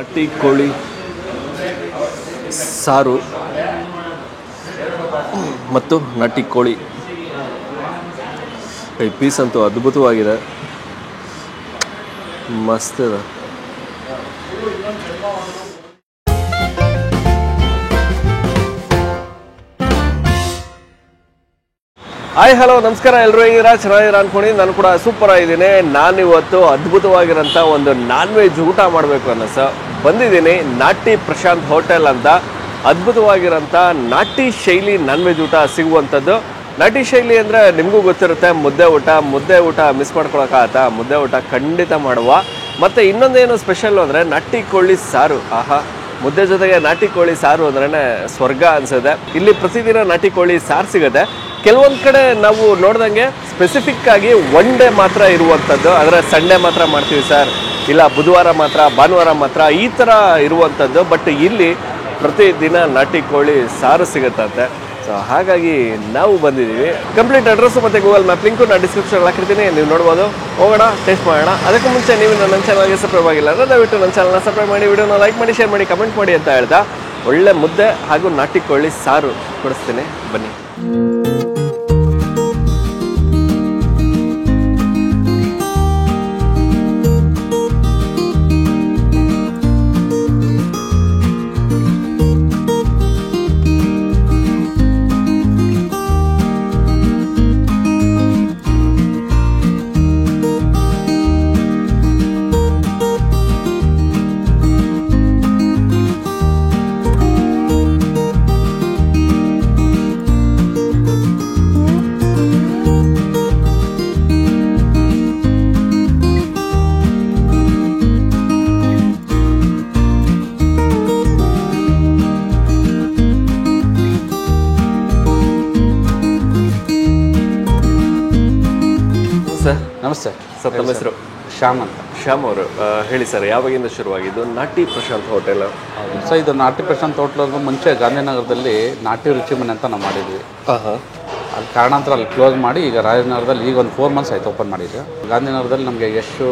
ನಾಟಿ ಕೋಳಿ ಸಾರು ಮತ್ತು ನಾಟಿ ಕೋಳಿ ಈ ಪೀಸ್ ಅಂತೂ ಅದ್ಭುತವಾಗಿದೆ, ಮಸ್ತ್ ಇದೆ. ಹಾಯ್ ಹಲೋ ನಮಸ್ಕಾರ, ಎಲ್ಲರೂ ಹೇಗಿದ್ದೀರಾ? ಚೆನ್ನಾಗಿದ್ದೀರಾ ಅನ್ಕೊಂಡು ನಾನು ಕೂಡ ಸೂಪರ್ ಆಗಿದ್ದೀನಿ. ನಾನಿವತ್ತು ಅದ್ಭುತವಾಗಿರೋಂಥ ಒಂದು ನಾನ್ ವೆಜ್ ಊಟ ಮಾಡಬೇಕು ಅನ್ನಿಸ್ತು ಬಂದಿದ್ದೀನಿ. ನಾಟಿ ಪ್ರಶಾಂತ್ ಹೋಟೆಲ್ ಅಂತ ಅದ್ಭುತವಾಗಿರೋಂಥ ನಾಟಿ ಶೈಲಿ ನಾನ್ ವೆಜ್ ಊಟ ಸಿಗುವಂಥದ್ದು. ನಾಟಿ ಶೈಲಿ ಅಂದರೆ ನಿಮಗೂ ಗೊತ್ತಿರುತ್ತೆ, ಮುದ್ದೆ ಊಟ ಮಿಸ್ ಮಾಡ್ಕೊಳಕ್ಕಾಗತ್ತಾ? ಮುದ್ದೆ ಊಟ ಖಂಡಿತ ಮಾಡುವ. ಮತ್ತು ಇನ್ನೊಂದೇನು ಸ್ಪೆಷಲ್ಲು ಅಂದರೆ ನಾಟಿ ಕೋಳಿ ಸಾರು. ಆಹಾ, ಮುದ್ದೆ ಜೊತೆಗೆ ನಾಟಿ ಕೋಳಿ ಸಾರು ಅಂದ್ರೇ ಸ್ವರ್ಗ ಅನಿಸುತ್ತೆ. ಇಲ್ಲಿ ಪ್ರತಿದಿನ ನಾಟಿ ಕೋಳಿ ಸಾರು ಸಿಗುತ್ತೆ. ಕೆಲವೊಂದು ಕಡೆ ನಾವು ನೋಡ್ದಂಗೆ ಸ್ಪೆಸಿಫಿಕ್ ಆಗಿ ಒನ್ ಡೇ ಮಾತ್ರ ಇರುವಂಥದ್ದು, ಅಂದರೆ ಸಂಡೇ ಮಾತ್ರ ಮಾಡ್ತೀವಿ ಸರ್, ಇಲ್ಲ ಬುಧವಾರ ಮಾತ್ರ, ಭಾನುವಾರ ಮಾತ್ರ, ಈ ಥರ ಇರುವಂಥದ್ದು. ಬಟ್ ಇಲ್ಲಿ ಪ್ರತಿದಿನ ನಾಟಿ ಕೋಳಿ ಸಾರು ಸಿಗುತ್ತಂತೆ. ಸೊ ಹಾಗಾಗಿ ನಾವು ಬಂದಿದ್ದೀವಿ. ಕಂಪ್ಲೀಟ್ ಅಡ್ರೆಸ್ಸು ಮತ್ತು ಗೂಗಲ್ ಮ್ಯಾಪ್ ಲಿಂಕು ನಾನು ಡಿಸ್ಕ್ರಿಪ್ಷನ್ ಹಾಕಿರ್ತೀನಿ, ನೀವು ನೋಡ್ಬೋದು. ಹೋಗೋಣ, ಟೇಸ್ಟ್ ಮಾಡೋಣ. ಅದಕ್ಕೂ ಮುಂಚೆ ನೀವು ನನ್ನ ಚಾನಲ್ಗೆ ಸಬ್ಸ್ಕ್ರೈಬ್ ಆಗಿಲ್ಲ ಅಂದರೆ ದಯವಿಟ್ಟು ನನ್ನ ಚಾನಲ್ನ ಸಬ್ಸ್ಕ್ರೈಬ್ ಮಾಡಿ, ವಿಡಿಯೋನ ಲೈಕ್ ಮಾಡಿ, ಶೇರ್ ಮಾಡಿ, ಕಮೆಂಟ್ ಮಾಡಿ ಅಂತ ಹೇಳ್ತಾ ಒಳ್ಳೆ ಮುದ್ದೆ ಹಾಗೂ ನಾಟಿ ಕೋಳಿ ಸಾರು ಕೊಡಿಸ್ತೀನಿ, ಬನ್ನಿ. ನಮಸ್ತೆ ಸರ್, ತಮ್ಮ ಹೆಸರು? ಶ್ಯಾಮ್ ಅಂತ. ಶ್ಯಾಮ್ ಅವರು, ಹೇಳಿ ಸರ್, ಯಾವಾಗಿಂದ ಶುರುವಾಗಿದ್ದು ನಾಟಿ ಪ್ರಶಾಂತ್ ಹೋಟೆಲ್? ಸರ್, ಇದು ನಾಟಿ ಪ್ರಶಾಂತ್ ಹೋಟ್ಲವ್ರಿಗೂ ಮುಂಚೆ ಗಾಂಧಿನಗರದಲ್ಲಿ ನಾಟಿ ರುಚಿ ಮನೆ ಅಂತ ನಾವು ಮಾಡಿದ್ವಿ. ಅಲ್ಲಿ ಕಾರಣಾಂತರ ಅಲ್ಲಿ ಕ್ಲೋಸ್ ಮಾಡಿ ಈಗ ರಾಜನಗರದಲ್ಲಿ ಈಗ ಒಂದು 4 months ಆಯಿತು ಓಪನ್ ಮಾಡಿದ್ವಿ. ಗಾಂಧಿನಗರದಲ್ಲಿ ನಮಗೆ ಯಶು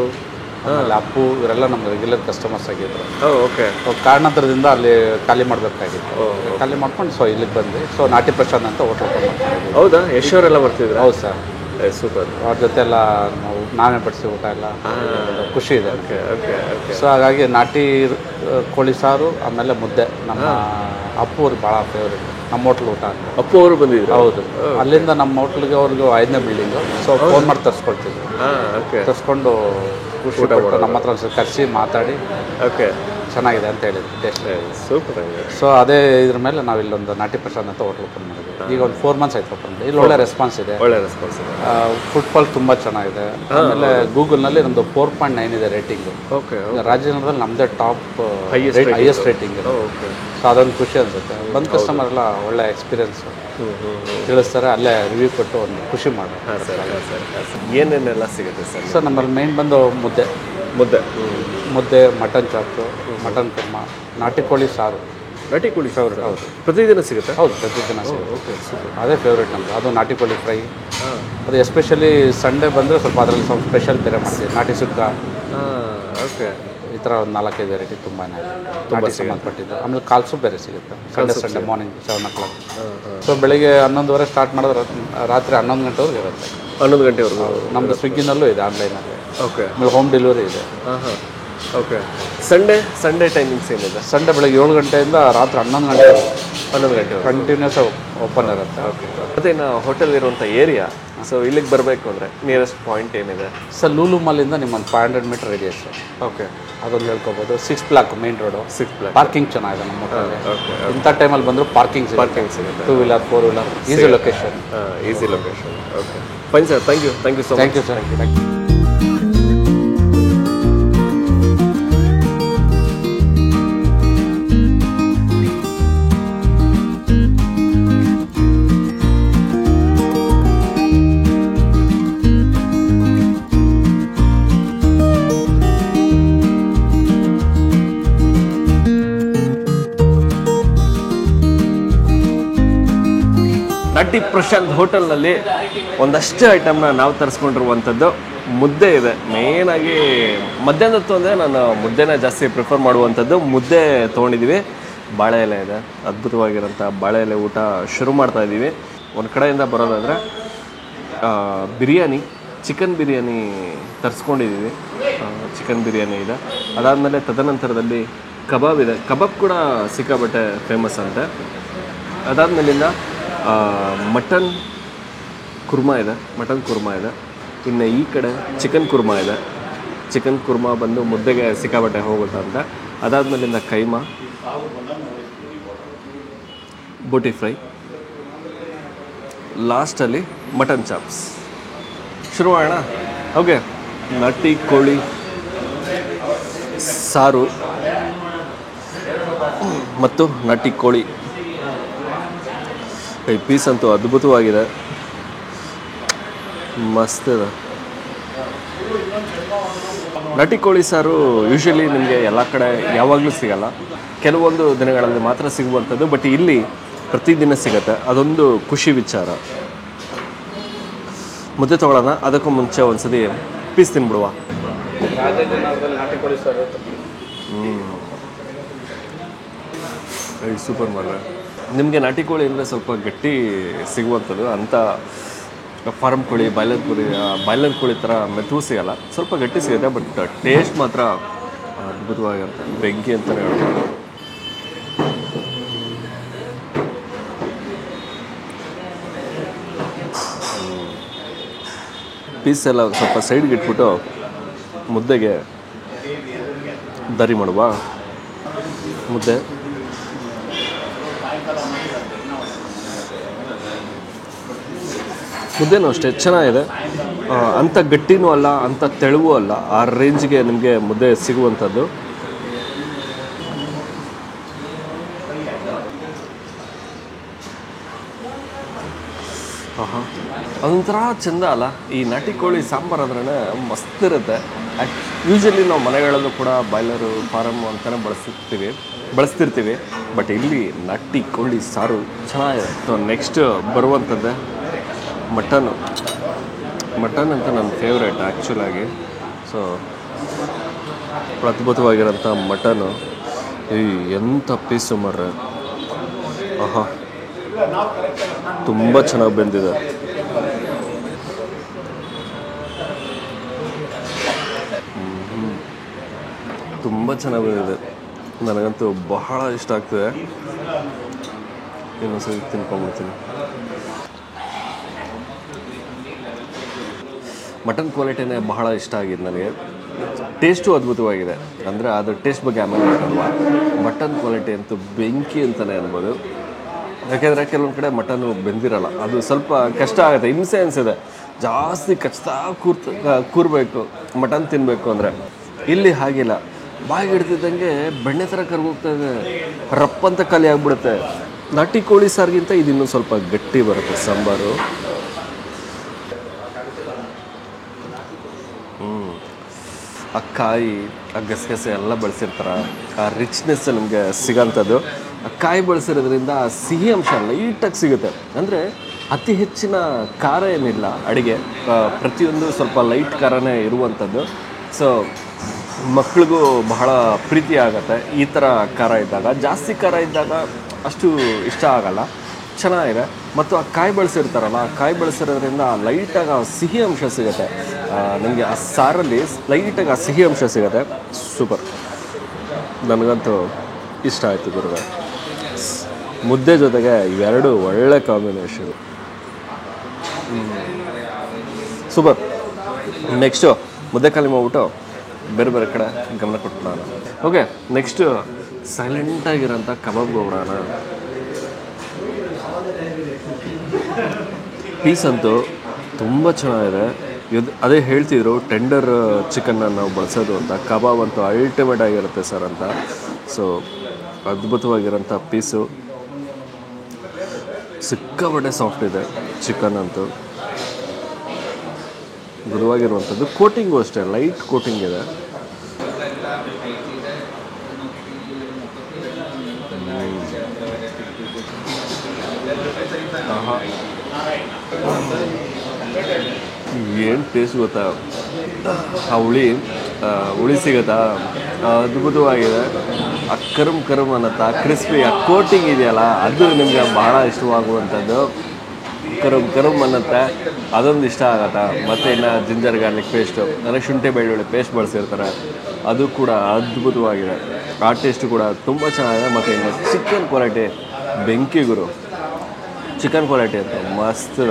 ಆಮೇಲೆ ಅಪ್ಪು ಇವರೆಲ್ಲ ನಮ್ಗೆ ರೆಗ್ಯುಲರ್ ಕಸ್ಟಮರ್ಸ್ ಆಗಿದ್ರು. ಓಕೆ. ಕಾರಣಾಂತರದಿಂದ ಅಲ್ಲಿ ಖಾಲಿ ಮಾಡಬೇಕಾಗಿತ್ತು. ಖಾಲಿ ಮಾಡ್ಕೊಂಡು ಸೊ ಇಲ್ಲಿಗೆ ಬಂದ್ವಿ. ಸೊ ನಾಟಿ ಪ್ರಶಾಂತ್ ಅಂತ ಹೋಟ್ಲ್ ಓಪನ್ ಮಾಡ್ತೀವಿ. ಹೌದಾ? ಯಶೋರೆಲ್ಲ ಬರ್ತಿದ್ರು? ಹೌದು ಸರ್, ಸೂಪರ್. ಅವ್ರ ಜೊತೆ ಎಲ್ಲ ನಾವು ನಾವೇ ಬಡಿಸಿ ಊಟ ಎಲ್ಲ ಖುಷಿ ಇದೆ. Okay okay okay. ಸೊ ಹಾಗಾಗಿ ನಾಟಿ ಕೋಳಿ ಸಾರು ಆಮೇಲೆ ಮುದ್ದೆ ನಮ್ಮ ಅಪ್ಪು ಅವ್ರಿಗೆ ಭಾಳ ಫೇವ್ರೇಟ್. ನಮ್ಮ ಹೋಟ್ಲ್ ಊಟ ಅಪ್ಪು ಅವರು ಬಂದಿದ್ರು? ಹೌದು. ಅಲ್ಲಿಂದ ನಮ್ಮ ಹೋಟ್ಲಿಗೆ ಅವ್ರಿಗೂ 5ನೇ ಬಿಲ್ಡಿಂಗು. ಸೊ ಫೋನ್ ಮಾಡಿ ತರಿಸ್ಕೊಳ್ತಿದ್ವಿ. ತರಿಸ್ಕೊಂಡು ಖುಷಿ ಪಟ್ಟು ನಮ್ಮ ಹತ್ರ ಒಂದ್ಸಲ ಕರೆಸಿ ಮಾತಾಡಿ ಓಕೆ ಚೆನ್ನಾಗಿದೆ ಅಂತ ಹೇಳಿದ್ವಿ ಟೇಸ್ಟ್. ಸೂಪರ್. ಸೊ ಅದೇ ಇದ್ರ ಮೇಲೆ ನಾವು ಇಲ್ಲೊಂದು ನಾಟಿ ಪ್ರಶಾಂತ್ ಅಂತ ಹೋಟ್ಲ್ ಓಪನ್ ಮಾಡಿದ್ವಿ. ಈಗ ಒಂದು 4 months ಆಯ್ತು ಓಪನ್ ಮಾಡಿ. ಇಲ್ಲಿ ಒಳ್ಳೆ ರೆಸ್ಪಾನ್ಸ್ ಇದೆ. ಒಳ್ಳೆ ರೆಸ್ಪಾನ್ಸ್ ಇದೆ. ಫುಟ್ಫಾಲ್ ತುಂಬ ಚೆನ್ನಾಗಿದೆ. ಆಮೇಲೆ ಗೂಗಲ್ನಲ್ಲಿ ನಮ್ಮದು 4.9 ಇದೆ ರೇಟಿಂಗು. ಓಕೆ. ರಾಜನಗರದಲ್ಲಿ ನಮ್ಮದೇ ಟಾಪ್ ಹೈಯೆಸ್ಟ್ ರೇಟಿಂಗ್ ಇದೆ. ಓಕೆ. ಸೊ ಅದೊಂದು ಖುಷಿ ಅನಿಸುತ್ತೆ. ಬಂದ ಕಸ್ಟಮರ್ ಎಲ್ಲ ಒಳ್ಳೆ ಎಕ್ಸ್ಪೀರಿಯನ್ಸ್ ತಿಳಿಸ್ತಾರೆ, ಅಲ್ಲೇ ರಿವ್ಯೂ ಕೊಟ್ಟು ಒಂದು ಖುಷಿ ಮಾಡಿ. ಏನೇನೆಲ್ಲ ಸಿಗುತ್ತೆ ಸರ್? ಸರ್ ನಮ್ಮಲ್ಲಿ ಮೇನ್ ಬಂದು ಮುದ್ದೆ, ಮಟನ್ ಚಾಪ್ಸು, ಮಟನ್ ಕುರ್ಮ, ನಾಟಿ ಕೋಳಿ ಸಾರು. ನಾಟಿ ಕೋಳಿ ಸಾರು? ಹೌದು. ಪ್ರತಿದಿನ ಸಿಗುತ್ತೆ? ಹೌದು, ಪ್ರತಿದಿನ ಸಿಗುತ್ತೆ. Okay, super. ಅದೇ ಫೇವ್ರೇಟ್ ನಮ್ಮದು. ಅದು ನಾಟಿ ಕೋಳಿ ಫ್ರೈ. ಅದು ಎಸ್ಪೆಷಲಿ ಸಂಡೇ ಬಂದರೆ ಸ್ವಲ್ಪ ಅದರಲ್ಲಿ ಸ್ವಲ್ಪ ಸ್ಪೆಷಲ್ ಬೇರೆ ಮಾಡ್ತೀವಿ. ನಾಟಿ ಸುಕ್ಕ. ಓಕೆ. ಈ ಥರ ಒಂದು 4-5 ವೆರೈಟಿ ತುಂಬಾ ನಾಟಿ ಸಂಬಂಧಪಟ್ಟಿದ್ದು. ಆಮೇಲೆ ಕಾಲ್ಸು ಬೇರೆ ಸಿಗುತ್ತೆ ಸಂಡೇ ಮಾರ್ನಿಂಗ್ 7 o'clock. ಸೊ ಬೆಳಿಗ್ಗೆ 11:30 ಸ್ಟಾರ್ಟ್ ಮಾಡಿದ್ರೆ ರಾತ್ರಿ 11 ಗಂಟೆವರೆಗೆ ಇರುತ್ತೆ. 11 ಗಂಟೆವರೆಗೂ ನಮ್ಮದು ಸ್ವಿಗ್ಗಿನಲ್ಲೂ ಇದೆ, ಆನ್ಲೈನಲ್ಲಿ. ಓಕೆ. ಆಮೇಲೆ ಹೋಮ್ ಡೆಲಿವರಿ ಇದೆ. ಓಕೆ. ಸಂಡೇ ಟೈಮಿಂಗ್ಸ್ ಏನಿದೆ? ಸಂಡೇ ಬೆಳಗ್ಗೆ 7 ಗಂಟೆಯಿಂದ ರಾತ್ರಿ 11 ಗಂಟೆ ಕಂಟಿನ್ಯೂಸ್ ಓಪನ್ ಇರುತ್ತೆ. ಓಕೆ. ಮತ್ತು ಇನ್ನು ಹೋಟೆಲ್ ಇರುವಂಥ ಏರಿಯಾ, ಸೊ ಇಲ್ಲಿಗೆ ಬರಬೇಕು ಅಂದರೆ ನಿಯರೆಸ್ಟ್ ಪಾಯಿಂಟ್ ಏನಿದೆ? ಸರ್, ಲೂಲು ಮಾಲಿಂದ ನಿಮ್ಮೊಂದು 500 ಮೀಟರ್ ರೇಡಿಯಸ್. ಓಕೆ. ಅದೊಂದು ಹೇಳ್ಕೊಬೋದು. 6 block main road. 6 block. Parking ಚೆನ್ನಾಗಿದೆ ನಮ್ಮ ಹೋಟೆಲ್. ಓಕೆ. ಇಂಥ ಟೈಮಲ್ಲಿ ಬಂದರೂ ಪಾರ್ಕಿಂಗ್ ಸಿಗುತ್ತೆ. 2 wheeler 4 wheeler easy location. Easy location. Okay, fine sir. Thank you so much. Thank you sir. Thank you. ನಾಟಿ ಪ್ರಶಾಂತ್ ಹೋಟೆಲ್ನಲ್ಲಿ ಒಂದಷ್ಟು ಐಟಮ್ನ ನಾವು ತರಿಸ್ಕೊಂಡಿರುವಂಥದ್ದು. ಮುದ್ದೆ ಇದೆ ಮೇಯ್ನಾಗಿ ಮಧ್ಯಾಹ್ನದ ಹೊತ್ತು ಅಂದರೆ ನಾನು ಮುದ್ದೆನ ಜಾಸ್ತಿ ಪ್ರಿಫರ್ ಮಾಡುವಂಥದ್ದು. ಮುದ್ದೆ ತೊಗೊಂಡಿದ್ದೀವಿ, ಬಾಳೆ ಎಲೆ ಇದೆ, ಅದ್ಭುತವಾಗಿರೋಂಥ ಬಾಳೆ ಎಲೆ ಊಟ ಶುರು ಮಾಡ್ತಾ ಇದ್ದೀವಿ. ಒಂದು ಕಡೆಯಿಂದ ಬರೋದಾದರೆ ಬಿರಿಯಾನಿ, ಚಿಕನ್ ಬಿರಿಯಾನಿ ತರಿಸ್ಕೊಂಡಿದ್ದೀವಿ. ಚಿಕನ್ ಬಿರಿಯಾನಿ ಇದೆ. ಅದಾದಮೇಲೆ ತದನಂತರದಲ್ಲಿ ಕಬಾಬ್ ಇದೆ. ಕಬಾಬ್ ಕೂಡ ಸಿಕ್ಕಾಬಟ್ಟೆ ಫೇಮಸ್ ಅಂತೆ. ಅದಾದಮೇಲಿಂದ ಮಟನ್ ಕುರ್ಮಾ ಇದೆ, ಮಟನ್ ಕುರ್ಮಾ ಇದೆ. ಇನ್ನು ಈ ಕಡೆ ಚಿಕನ್ ಕುರ್ಮಾ ಇದೆ. ಚಿಕನ್ ಕುರ್ಮಾ ಬಂದು ಮುದ್ದೆಗೆ ಸಿಕ್ಕಾಬಟ್ಟೆ ಹೋಗುತ್ತಂತ. ಅದಾದಮೇಲಿಂದ ಕೈಮಾ, ಬೋಟಿ ಫ್ರೈ, ಲಾಸ್ಟಲ್ಲಿ ಮಟನ್ ಚಾಪ್ಸ್. ಶುರು ಮಾಡೋಣ. ಓಕೆ, ನಾಟಿ ಕೋಳಿ ಸಾರು ಮತ್ತು ನಾಟಿ ಕೋಳಿ. ಈ ಪೀಸ್ ಅಂತೂ ಅದ್ಭುತವಾಗಿದೆ, ಮಸ್ತ್ ಇದೆ. ನಾಟಿ ಕೋಳಿ ಸಾರು ಯೂಶ್ವಲಿ ನಿಮಗೆ ಎಲ್ಲ ಕಡೆ ಯಾವಾಗಲೂ ಸಿಗಲ್ಲ, ಕೆಲವೊಂದು ದಿನಗಳಲ್ಲಿ ಮಾತ್ರ ಸಿಗುವಂಥದ್ದು. ಬಟ್ ಇಲ್ಲಿ ಪ್ರತಿದಿನ ಸಿಗುತ್ತೆ, ಅದೊಂದು ಖುಷಿ ವಿಚಾರ. ಮುದ್ದೆ ತೊಗೊಳ್ಳೋಣ. ಅದಕ್ಕೂ ಮುಂಚೆ ಒಂದ್ಸತಿ ಪೀಸ್ ತಿನ್ಬಿಡುವ. ನಾಟಿ ಕೋಳಿ ಸಾರು ಸೂಪರ್ ಮಾಡ್ರೆ. ನಿಮಗೆ ನಾಟಿ ಕೋಳಿ ಅಂದರೆ ಸ್ವಲ್ಪ ಗಟ್ಟಿ ಸಿಗುವಂಥದ್ದು, ಅಂಥ ಫಾರಮ್ ಕೋಳಿ, ಬಾಯ್ಲರ್ ಕೋಳಿ ಥರ ಮೆತ್ತು ಸಿಗಲ್ಲ, ಸ್ವಲ್ಪ ಗಟ್ಟಿ ಸಿಗುತ್ತೆ. ಬಟ್ ಟೇಸ್ಟ್ ಮಾತ್ರ ಅದ್ಭುತವಾಗಿರುತ್ತೆ, ಬೆಂಕಿ ಅಂತಲೇ ಹೇಳ್ಬೋದು. ಪೀಸ್ ಎಲ್ಲ ಸ್ವಲ್ಪ ಸೈಡ್ಗೆ ಇಟ್ಬಿಟ್ಟು ಮುದ್ದೆಗೆ ದರಿ ಮಾಡುವ. ಮುದ್ದೆ ಮುದ್ದೆನೂ ಅಷ್ಟೇ ಚೆನ್ನಾಗಿದೆ. ಅಂಥ ಗಟ್ಟಿನೂ ಅಲ್ಲ, ಅಂಥ ತೆಳುವೂ ಅಲ್ಲ, ಆ ರೇಂಜ್ಗೆ ನಿಮಗೆ ಮುದ್ದೆ ಸಿಗುವಂಥದ್ದು. ಅದೊಂಥರ ಚೆಂದ ಅಲ್ಲ. ಈ ನಾಟಿ ಕೋಳಿ ಸಾಂಬಾರು ಅಂದ್ರೆ ಮಸ್ತ್ ಇರುತ್ತೆ. ಯೂಶ್ವಲಿ ನಾವು ಮನೆಗಳಲ್ಲೂ ಕೂಡ ಬಾಯ್ಲರು, ಫಾರಮ್ ಅಂತಲೇ ಬಳಸ್ತಿರ್ತೀವಿ. ಬಟ್ ಇಲ್ಲಿ ನಾಟಿ ಕೋಳಿ ಸಾರು ಚೆನ್ನಾಗಿದೆ. ಸೊ ನೆಕ್ಸ್ಟ್ ಬರುವಂಥದ್ದೇ ಮಟನ್ ಅಂತ ನನ್ನ ಫೇವ್ರೇಟ್ ಆ್ಯಕ್ಚುಲಾಗಿ. ಸೊ ಅದ್ಭುತವಾಗಿರೋಂಥ ಮಟನು. ಈ ಎಂಥ ಪೀಸು ಮರ್ರೆ, ಆಹಾ, ತುಂಬ ಚೆನ್ನಾಗಿ ಬೆಂದಿದೆ. ತುಂಬ ಚೆನ್ನಾಗಿ ಬಂದಿದೆ. ನನಗಂತೂ ಬಹಳ ಇಷ್ಟ ಆಗ್ತದೆ. ಇನ್ನೊಂದ್ಸರಿ ತಿನ್ಕೊಂಡ್ಬಿಡ್ತೀನಿ. ಮಟನ್ ಕ್ವಾಲಿಟಿನೇ ಬಹಳ ಇಷ್ಟ ಆಗಿದೆ ನನಗೆ. ಟೇಸ್ಟು ಅದ್ಭುತವಾಗಿದೆ. ಅಂದರೆ ಅದ್ರ ಟೇಸ್ಟ್ ಬಗ್ಗೆ ಆಮೇಲೆ ಮಾತಾಡುವ. ಮಟನ್ ಕ್ವಾಲಿಟಿ ಅಂತೂ ಬೆಂಕಿ ಅಂತಲೇ ಅನ್ಬೋದು. ಯಾಕೆಂದರೆ ಕೆಲವೊಂದು ಕಡೆ ಮಟನ್ನು ಬೆಂದಿರಲ್ಲ, ಅದು ಸ್ವಲ್ಪ ಕಷ್ಟ ಆಗುತ್ತೆ, ಹಿಂಸೆ ಅನಿಸಿದೆ. ಜಾಸ್ತಿ ಕಚ್ತಾ ಕೂರಬೇಕು ಮಟನ್ ತಿನ್ನಬೇಕು ಅಂದರೆ. ಇಲ್ಲಿ ಹಾಗಿಲ್ಲ, ಬಾಯಿಗೆ ಹಿಡ್ತಿದ್ದಂಗೆ ಬೆಣ್ಣೆ ಥರ ಕರ್ಗೋಗ್ತಾಯಿದೆ, ರಪ್ಪಂತ ಖಾಲಿ ಆಗಿಬಿಡುತ್ತೆ. ನಾಟಿ ಕೋಳಿ ಸಾರಿಗಿಂತ ಇದಿನ್ನೂ ಸ್ವಲ್ಪ ಗಟ್ಟಿ ಬರುತ್ತೆ ಸಾಂಬಾರು. ಆ ಕಾಯಿ, ಆ ಗಸಗಸೆ ಎಲ್ಲ ಬಳಸಿರ್ತಾರೆ, ಆ ರಿಚ್ನೆಸ್ ನಿಮಗೆ ಸಿಗೋಂಥದ್ದು. ಆ ಕಾಯಿ ಬಳಸಿರೋದ್ರಿಂದ ಆ ಸಿಹಿ ಅಂಶ ಲೈಟಾಗಿ ಸಿಗುತ್ತೆ. ಅಂದರೆ ಅತಿ ಹೆಚ್ಚಿನ ಖಾರ ಏನಿಲ್ಲ ಅಡುಗೆ, ಪ್ರತಿಯೊಂದು ಸ್ವಲ್ಪ ಲೈಟ್ ಖಾರನೇ ಇರುವಂಥದ್ದು. ಸೊ ಮಕ್ಳಿಗೂ ಬಹಳ ಪ್ರೀತಿ ಆಗುತ್ತೆ ಈ ಥರ ಖಾರ ಇದ್ದಾಗ. ಜಾಸ್ತಿ ಖಾರ ಇದ್ದಾಗ ಅಷ್ಟು ಇಷ್ಟ ಆಗಲ್ಲ. ಚೆನ್ನಾಗಿದೆ. ಮತ್ತು ಆ ಕಾಯಿ ಬಳಸಿರ್ತಾರಲ್ಲ, ಆ ಕಾಯಿ ಬಳಸಿರೋದ್ರಿಂದ ಲೈಟಾಗಿ ಆ ಸಿಹಿ ಅಂಶ ಸಿಗುತ್ತೆ ನನಗೆ. ಆ ಸಾರಲ್ಲಿ ಲೈಟಾಗಿ ಆ ಸಿಹಿ ಅಂಶ ಸಿಗುತ್ತೆ. ಸೂಪರ್, ನನಗಂತೂ ಇಷ್ಟ ಆಯಿತು ಗುರುಗ. ಮುದ್ದೆ ಜೊತೆಗೆ ಇವೆರಡು ಒಳ್ಳೆ ಕಾಂಬಿನೇಷನ್. ಸೂಪರ್. ನೆಕ್ಸ್ಟು ಮುದ್ದೆ ಖಾಲಿ ಮಾಡ್ಬಿಟ್ಟು ಬೇರೆ ಬೇರೆ ಕಡೆ ಗಮನ ಕೊಟ್ಟು ನಾನು. ಓಕೆ, ನೆಕ್ಸ್ಟು ಸೈಲೆಂಟಾಗಿರೋಂಥ ಕಬಾಬ್ಗೆ ಹೋಗೋಣ. ಪೀಸ್ ಅಂತೂ ತುಂಬ ಚೆನ್ನಾಗಿದೆ. ಅದೇ ಹೇಳ್ತಿದ್ರು ಟೆಂಡರ್ ಚಿಕನ್ನ ನಾವು ಬಳಸೋದು ಅಂತ. ಕಬಾಬ್ ಅಂತೂ ಅಲ್ಟಿಮೇಟ್ ಆಗಿರುತ್ತೆ ಸರ್ ಅಂತ. ಸೊ ಅದ್ಭುತವಾಗಿರೋಂಥ ಪೀಸು, ಸಿಕ್ಕಾಪಟ್ಟೆ ಸಾಫ್ಟ್ ಇದೆ ಚಿಕನ್ ಅಂತೂ. ಮೃದುವಾಗಿರುವಂಥದ್ದು. ಕೋಟಿಂಗು ಅಷ್ಟೇ ಲೈಟ್ ಕೋಟಿಂಗ್ ಇದೆ. ಏನು ಟೇಸ್ಟ್ ಗೊತ್ತಾ, ಆ ಹುಳಿ ಸಿಗುತ್ತಾ ಅದ್ಭುತವಾಗಿದೆ. ಆ ಕರುಮ್ ಅನ್ನತ್ತಾ ಕ್ರಿಸ್ಪಿ ಆ ಕೋಟಿಂಗ್ ಇದೆಯಲ್ಲ ಅದು ನಿಮಗೆ ಬಹಳ ಇಷ್ಟವಾಗುವಂಥದ್ದು. ಕರುಮ್ ಅನ್ನತ್ತೆ, ಅದೊಂದು ಇಷ್ಟ ಆಗತ್ತಾ. ಮತ್ತು ಇನ್ನು ಜಿಂಜರ್ ಗಾರ್ಲಿಕ್ ಪೇಸ್ಟು ಅಂದರೆ ಶುಂಠಿ ಬೆಳ್ಳುಳ್ಳಿ ಪೇಸ್ಟ್ ಬಳಸಿರ್ತಾರೆ, ಅದು ಕೂಡ ಅದ್ಭುತವಾಗಿದೆ. ಆ ಟೇಸ್ಟು ಕೂಡ ತುಂಬ ಚೆನ್ನಾಗಿದೆ. ಮತ್ತು ಇನ್ನು ಚಿಕನ್ ಕ್ವಾಲಿಟಿ ಬೆಂಕಿ ಗುರು, ಚಿಕನ್ ಕ್ವಾಲಿಟಿ ಅಂತ ಮಸ್ತ್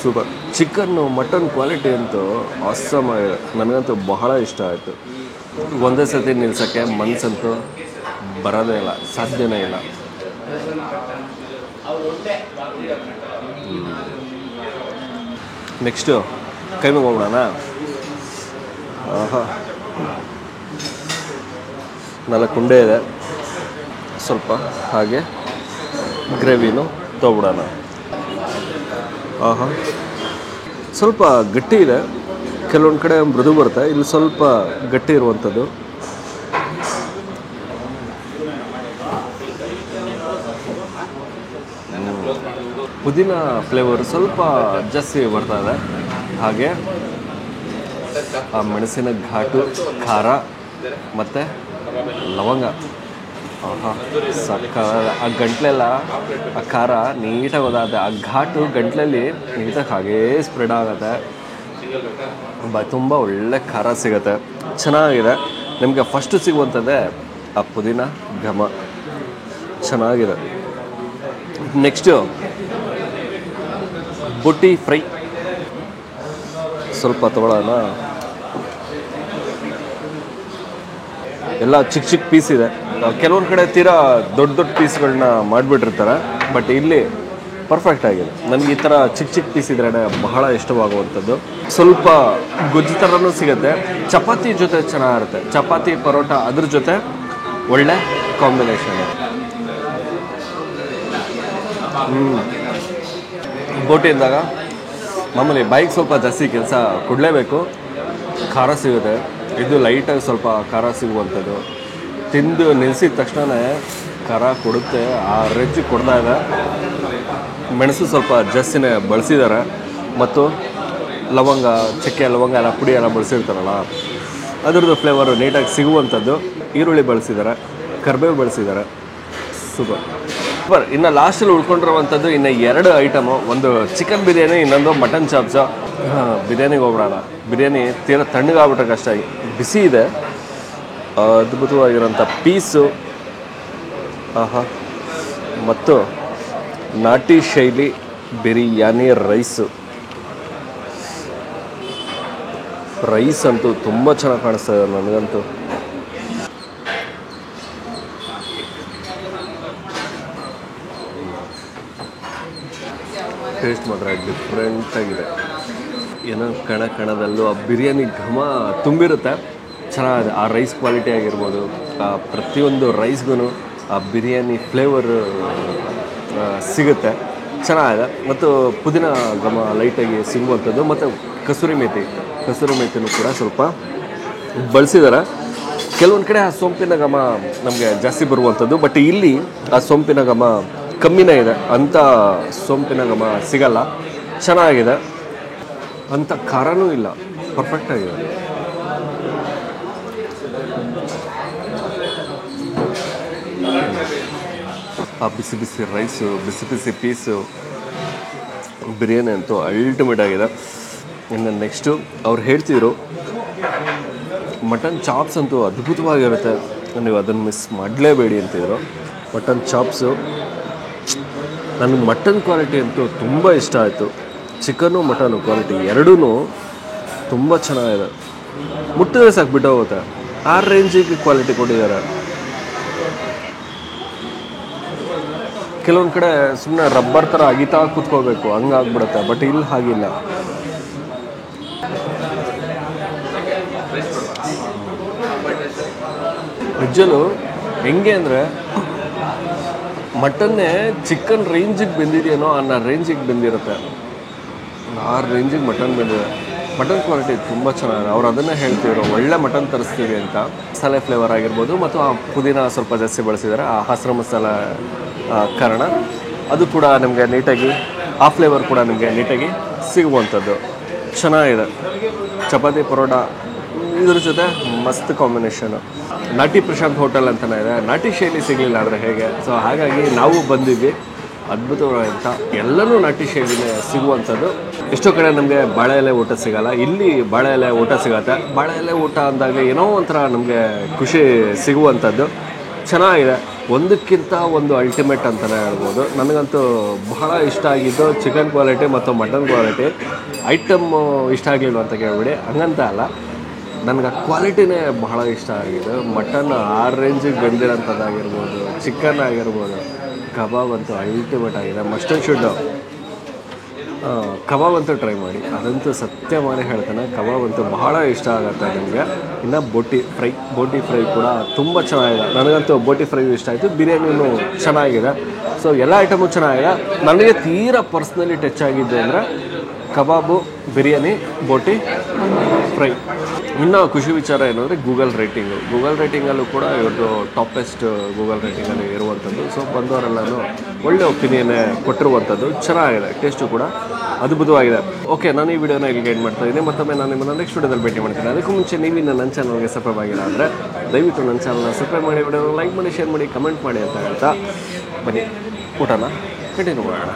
ಸೂಪರ್. ಚಿಕನ್ನು ಮಟನ್ ಕ್ವಾಲಿಟಿ ಅಂತೂ ಆಸಮ್ ಆಗಿದೆ. ನನಗಂತೂ ಬಹಳ ಇಷ್ಟ ಆಯಿತು. ಒಂದೇ ಸತಿ ನಿಲ್ಸೋಕ್ಕೆ ಮನಸ್ಸಂತೂ ಬರೋದೇ ಇಲ್ಲ, ಸಾಧ್ಯನೇ ಇಲ್ಲ. ನೆಕ್ಸ್ಟು ಕೈಮೆ ಹೋಗ್ಬಿಡೋಣ. ಆಹಾ, 4 ಉಂಡೆ ಇದೆ. ಸ್ವಲ್ಪ ಹಾಗೆ ಗ್ರೇವಿನೂ ತೊಗೊಬಿಡೋಣ. ಆಹಾ, ಸ್ವಲ್ಪ ಗಟ್ಟಿ ಇದೆ. ಕೆಲವೊಂದು ಕಡೆ ಮೃದು ಬರುತ್ತೆ, ಇಲ್ಲಿ ಸ್ವಲ್ಪ ಗಟ್ಟಿ ಇರುವಂಥದ್ದು. ಪುದೀನ ಫ್ಲೇವರ್ ಸ್ವಲ್ಪ ಜಾಸ್ತಿ ಬರ್ತಾ ಇದೆ. ಹಾಗೆ ಆ ಮೆಣಸಿನ ಘಾಟು, ಖಾರ ಮತ್ತು ಲವಂಗ. ಆಹಾ, ಸಕ್ಕತ್ತಾಗಿದೆ. ಆ ಗಂಟ್ಲೆಲ್ಲ ಆ ಖಾರ ನೀಟಾಗಿ ಹೋದಾಗುತ್ತೆ. ಆ ಘಾಟು ಗಂಟ್ಲಲ್ಲಿ ನೀಟಾಗಿ ಹಾಗೇ ಸ್ಪ್ರೆಡ್ ಆಗುತ್ತೆ. ತುಂಬ ಒಳ್ಳೆ ಖಾರ ಸಿಗುತ್ತೆ, ಚೆನ್ನಾಗಿದೆ. ನಿಮಗೆ ಫಸ್ಟು ಸಿಗುವಂಥದ್ದೇ ಆ ಪುದೀನ ಘಮ, ಚೆನ್ನಾಗಿದೆ. ನೆಕ್ಸ್ಟು ಬುಟ್ಟಿ ಫ್ರೈ ಸ್ವಲ್ಪ ತೊಗೊಳ್ಳೋಣ. ಎಲ್ಲ ಚಿಕ್ಕ ಚಿಕ್ಕ ಪೀಸ್ ಇದೆ. ಕೆಲವೊಂದು ಕಡೆ ತೀರಾ ದೊಡ್ಡ ಪೀಸ್ಗಳನ್ನ ಮಾಡಿಬಿಟ್ಟಿರ್ತಾರೆ, ಬಟ್ ಇಲ್ಲಿ ಪರ್ಫೆಕ್ಟ್ ಆಗಿದೆ. ನನಗೆ ಈ ಥರ ಚಿಕ್ಕ ಚಿಕ್ಕ ಪೀಸ್ ಇದ್ರೇ ಬಹಳ ಇಷ್ಟವಾಗುವಂಥದ್ದು. ಸ್ವಲ್ಪ ಗೊಜ್ಜು ಥರನೂ ಸಿಗುತ್ತೆ. ಚಪಾತಿ ಜೊತೆ ಚೆನ್ನಾಗಿರುತ್ತೆ. ಚಪಾತಿ ಪರೋಟ ಅದ್ರ ಜೊತೆ ಒಳ್ಳೆ ಕಾಂಬಿನೇಷನ್. ಬೋಟಿ ಇದ್ದಾಗ ಮಾಮೂಲಿ ಬೈಕ್ ಸ್ವಲ್ಪ ಜಾಸ್ತಿ ಕೆಲಸ ಕೊಡಲೇಬೇಕು. ಖಾರ ಸಿಗುತ್ತೆ, ಇದು ಲೈಟಾಗಿ ಸ್ವಲ್ಪ ಖಾರ ಸಿಗುವಂಥದ್ದು. ತಿಂದು ನಿಲ್ಲಿಸಿದ ತಕ್ಷಣ ಖಾರ ಕೊಡುತ್ತೆ, ಆ ರೆಜ್ಜು ಕೊಡ್ತಾ ಇದೆ. ಮೆಣಸು ಸ್ವಲ್ಪ ಜಾಸ್ತಿನೇ ಬಳಸಿದ್ದಾರೆ, ಮತ್ತು ಲವಂಗ, ಚಕ್ಕೆ ಲವಂಗ ಎಲ್ಲ ಪುಡಿ ಎಲ್ಲ ಬಳಸಿರ್ತಾರಲ್ಲ ಅದರದ್ದು ಫ್ಲೇವರು ನೀಟಾಗಿ ಸಿಗುವಂಥದ್ದು. ಈರುಳ್ಳಿ ಬಳಸಿದ್ದಾರೆ, ಕರಿಬೇವು ಬಳಸಿದ್ದಾರೆ. ಸೂಪರ್. ಇನ್ನು ಲಾಸ್ಟಲ್ಲಿ ಉಳ್ಕೊಂಡಿರುವಂಥದ್ದು ಇನ್ನು 2 ಐಟಮು. ಒಂದು ಚಿಕನ್ ಬಿರಿಯಾನಿ, ಇನ್ನೊಂದು ಮಟನ್ ಚಾಪ್ಸು. ಬಿರಿಯಾನಿಗೆ ಹೋಗ್ಬಿಡೋಣ. ಬಿರಿಯಾನಿ ತೀರಾ ತಣ್ಣಗಾಗ್ಬಿಟ್ರೆ ಕಷ್ಟ, ಬಿಸಿ ಇದೆ. ಅದ್ಭುತವಾಗಿರೋಂಥ ಪೀಸು. ಆಹಾ, ಮತ್ತು ನಾಟಿ ಶೈಲಿ ಬಿರಿಯಾನಿ ರೈಸ್ ಅಂತೂ ತುಂಬ ಚೆನ್ನಾಗಿ ಕಾಣಿಸ್ತದೆ ನನಗಂತೂ. ಟೇಸ್ಟ್ ಮಾತ್ರ ಡಿಫ್ರೆಂಟಾಗಿದೆ. ಏನೋ ಕಣದಲ್ಲೂ ಆ ಬಿರಿಯಾನಿ ಘಮ ತುಂಬಿರುತ್ತೆ, ಚೆನ್ನಾಗಿದೆ. ಆ ರೈಸ್ ಕ್ವಾಲಿಟಿ ಆಗಿರ್ಬೋದು, ಆ ಪ್ರತಿಯೊಂದು ರೈಸ್ಗೂ ಆ ಬಿರಿಯಾನಿ ಫ್ಲೇವರ್ ಸಿಗುತ್ತೆ, ಚೆನ್ನಾಗಿದೆ. ಮತ್ತು ಪುದೀನ ಘಮ ಲೈಟಾಗಿ ಸಿಗುವಂಥದ್ದು. ಮತ್ತು ಕಸೂರಿ ಮೇಥಿನೂ ಕೂಡ ಸ್ವಲ್ಪ ಬಳಸಿದ್ದಾರೆ. ಕೆಲವೊಂದು ಕಡೆ ಆ ಸೊಂಪಿನ ಘಮ ನಮಗೆ ಜಾಸ್ತಿ ಬರುವಂಥದ್ದು, ಬಟ್ ಇಲ್ಲಿ ಆ ಸೊಂಪಿನ ಘಮ ಕಮ್ಮಿನೇ ಇದೆ. ಅಂಥ ಸೊಂಪಿನ ಘಮ ಸಿಗಲ್ಲ, ಚೆನ್ನಾಗಿದೆ. ಅಂಥ ಖಾರನೂ ಇಲ್ಲ, ಪರ್ಫೆಕ್ಟಾಗಿದೆ. ಆ ಬಿಸಿ ಬಿಸಿ ರೈಸು, ಬಿಸಿ ಬಿಸಿ ಪೀಸು, ಬಿರಿಯಾನಿ ಅಂತೂ ಅಲ್ಟಿಮೇಟ್ ಆಗಿದೆ. ಇನ್ನು ನೆಕ್ಸ್ಟು ಅವ್ರು ಹೇಳ್ತಿದ್ರು ಮಟನ್ ಚಾಪ್ಸ್ ಅಂತೂ ಅದ್ಭುತವಾಗಿರುತ್ತೆ, ನೀವು ಅದನ್ನು ಮಿಸ್ ಮಾಡಲೇಬೇಡಿ ಅಂತಿದ್ರು. ಮಟನ್ ಚಾಪ್ಸು ನನಗೆ ಮಟನ್ ಕ್ವಾಲಿಟಿ ಅಂತೂ ತುಂಬ ಇಷ್ಟ ಆಯಿತು. ಚಿಕನ್ನು ಮಟನು ಕ್ವಾಲಿಟಿ ಎರಡೂ ತುಂಬ ಚೆನ್ನಾಗಿದೆ. ಮುಟ್ಟಿದ್ರೆ ಸಾಕು ಬಿಟ್ಟು ಹೋಗುತ್ತೆ, ಆ ರೇಂಜಿಗೆ ಕ್ವಾಲಿಟಿ ಕೊಟ್ಟಿದ್ದಾರೆ. ಕೆಲವೊಂದು ಕಡೆ ಸುಮ್ಮನೆ ರಬ್ಬರ್ ಥರ ಅಗಿತಾ ಕೂತ್ಕೋಬೇಕು, ಹಂಗಾಗ್ಬಿಡುತ್ತೆ. ಬಟ್ ಇಲ್ಲಿ ಹಾಗಿಲ್ಲ. ನಿಜಲು ಹೆಂಗೆ ಅಂದರೆ ಮಟನ್ನೇ ಚಿಕನ್ ರೇಂಜಿಗೆ ಬೆಂದಿದೆಯೇನೋ ಅನ್ನೋ ರೇಂಜಿಗೆ ಬೆಂದಿರುತ್ತೆ. ಆ ರೇಂಜಿಗೆ ಮಟನ್ ಬಂದಿದೆ. ಮಟನ್ ಕ್ವಾಲಿಟಿ ತುಂಬ ಚೆನ್ನಾಗಿದೆ. ಅವ್ರು ಅದನ್ನೇ ಹೇಳ್ತಿದ್ರು, ಒಳ್ಳೆ ಮಟನ್ ತರಿಸ್ತೀವಿ ಅಂತ. ಮಸಾಲೆ ಫ್ಲೇವರ್ ಆಗಿರ್ಬೋದು, ಮತ್ತು ಆ ಪುದೀನ ಸ್ವಲ್ಪ ಜಾಸ್ತಿ ಬಳಸಿದ್ದಾರೆ. ಆ ಹಸಿರು ಮಸಾಲೆ ಕಾರಣ ಅದು ಕೂಡ ನಿಮಗೆ ನೀಟಾಗಿ, ಆ ಫ್ಲೇವರ್ ಕೂಡ ನಿಮಗೆ ನೀಟಾಗಿ ಸಿಗುವಂಥದ್ದು. ಚೆನ್ನಾಗಿದೆ. ಚಪಾತಿ ಪರೋಟ ಇದ್ರ ಜೊತೆ ಮಸ್ತ್ ಕಾಂಬಿನೇಷನು. ನಾಟಿ ಪ್ರಶಾಂತ್ ಹೋಟೆಲ್ ಅಂತಲೇ ಇದೆ. ನಾಟಿ ಶೈಲಿ ಸಿಗಲಿಲ್ಲ ಅಂದರೆ ಹೇಗೆ, ಸೊ ಹಾಗಾಗಿ ನಾವು ಬಂದಿದ್ವಿ. ಅದ್ಭುತವಾದಂಥ ಎಲ್ಲನೂ ನಾಟಿ ಶೈಲಿನೇ ಸಿಗುವಂಥದ್ದು. ಎಷ್ಟೋ ಕಡೆ ನಮಗೆ ಬಾಳೆ ಎಲೆ ಊಟ ಸಿಗಲ್ಲ, ಇಲ್ಲಿ ಬಾಳೆ ಎಲೆ ಊಟ ಸಿಗತ್ತೆ. ಬಾಳೆ ಎಲೆ ಊಟ ಅಂದಾಗ ಏನೋ ಒಂಥರ ನಮಗೆ ಖುಷಿ ಸಿಗುವಂಥದ್ದು. ಚೆನ್ನಾಗಿದೆ, ಒಂದಕ್ಕಿಂತ ಒಂದು ಅಲ್ಟಿಮೇಟ್ ಅಂತಲೇ ಹೇಳ್ಬೋದು. ನನಗಂತೂ ಬಹಳ ಇಷ್ಟ ಆಗಿದ್ದು ಚಿಕನ್ ಕ್ವಾಲಿಟಿ ಮತ್ತು ಮಟನ್ ಕ್ವಾಲಿಟಿ. ಐಟಮ್ಮು ಇಷ್ಟ ಆಗಲಿಲ್ಲ ಅಂತ ಕೇಳ್ಬಿಡಿ, ಹಂಗಂತ ಅಲ್ಲ, ನನಗೆ ಆ ಕ್ವಾಲಿಟಿನೇ ಬಹಳ ಇಷ್ಟ ಆಗಿದೆ. ಮಟನ್ ಆ ರೇಂಜಿಗೆ ಬೆಂದಿರೋಂಥದ್ದಾಗಿರ್ಬೋದು, ಚಿಕನ್ ಆಗಿರ್ಬೋದು, ಕಬಾಬ್ ಅಂತೂ ಅಲ್ಟಿಮೇಟ್ ಆಗಿದೆ. ಮಸ್ಟ್ ಆ್ಯಂಡ್ ಶುಡ್ ಕಬಾಬ್ ಅಂತೂ ಟ್ರೈ ಮಾಡಿ, ಅದಂತೂ ಸತ್ಯ ಮಾಡಿ ಹೇಳ್ತಾನೆ, ಕಬಾಬ್ ಅಂತೂ ಬಹಳ ಇಷ್ಟ ಆಗುತ್ತೆ ನಿಮಗೆ. ಇನ್ನು ಬೋಟಿ ಫ್ರೈ ಕೂಡ ತುಂಬ ಚೆನ್ನಾಗಿದೆ. ನನಗಂತೂ ಬೋಟಿ ಫ್ರೈ ಇಷ್ಟ ಆಯಿತು. ಬಿರಿಯಾನಿನೂ ಚೆನ್ನಾಗಿದೆ. ಸೊ ಎಲ್ಲ ಐಟಮು ಚೆನ್ನಾಗಿದೆ. ನನಗೆ ತೀರಾ ಪರ್ಸ್ನಲಿ ಟಚ್ ಆಗಿದ್ದು ಅಂದರೆ ಕಬಾಬು, ಬಿರಿಯಾನಿ, ಬೋಟಿ ಫ್ರೈ. ಇನ್ನೂ ಖುಷಿ ವಿಚಾರ ಏನು ಅಂದರೆ ಗೂಗಲ್ ರೇಟಿಂಗಲ್ಲೂ ಕೂಡ ಇವ್ರದ್ದು ಟಾಪೆಸ್ಟ್ ಗೂಗಲ್ ರೇಟಿಂಗಲ್ಲಿ ಇರುವಂಥದ್ದು. ಸೊ ಬಂದವರೆಲ್ಲನೂ ಒಳ್ಳೆ ಒಪಿನಿಯನ್ನೇ ಕೊಟ್ಟಿರುವಂಥದ್ದು. ಚೆನ್ನಾಗಿದೆ, ಟೇಸ್ಟು ಕೂಡ ಅದ್ಭುತವಾಗಿದೆ. ಓಕೆ, ನಾನು ಈ ವಿಡಿಯೋನ ಇಲ್ಲಿಗೆ ಎಂಡ್ ಮಾಡ್ತಾ ಇದ್ದೀನಿ. ಮತ್ತೊಮ್ಮೆ ನಾನು ನಿಮ್ಮನ್ನು ನೆಕ್ಸ್ಟ್ ವಿಡಿಯೋದಲ್ಲಿ ಭೇಟಿ ಮಾಡ್ತೀನಿ. ಅದಕ್ಕೂ ಮುಂಚೆ ನೀವಿನ್ನು ನನ್ನ ಚಾನಲ್ಗೆ ಸಬ್ಸ್ಕ್ರೈಬ್ ಆಗಿಲ್ಲ ಅಂದರೆ ದಯವಿಟ್ಟು ನನ್ನ ಚಾನಲ್ನ ಸಬ್ಸ್ಕ್ರೈಬ್ ಮಾಡಿ, ವಿಡಿಯೋನ ಲೈಕ್ ಮಾಡಿ, ಶೇರ್ ಮಾಡಿ, ಕಮೆಂಟ್ ಮಾಡಿ ಅಂತ ಹೇಳ್ತಾ ಬನ್ನಿ ಊಟನ ಕಂಟಿನ್ಯೂ ಮಾಡೋಣ.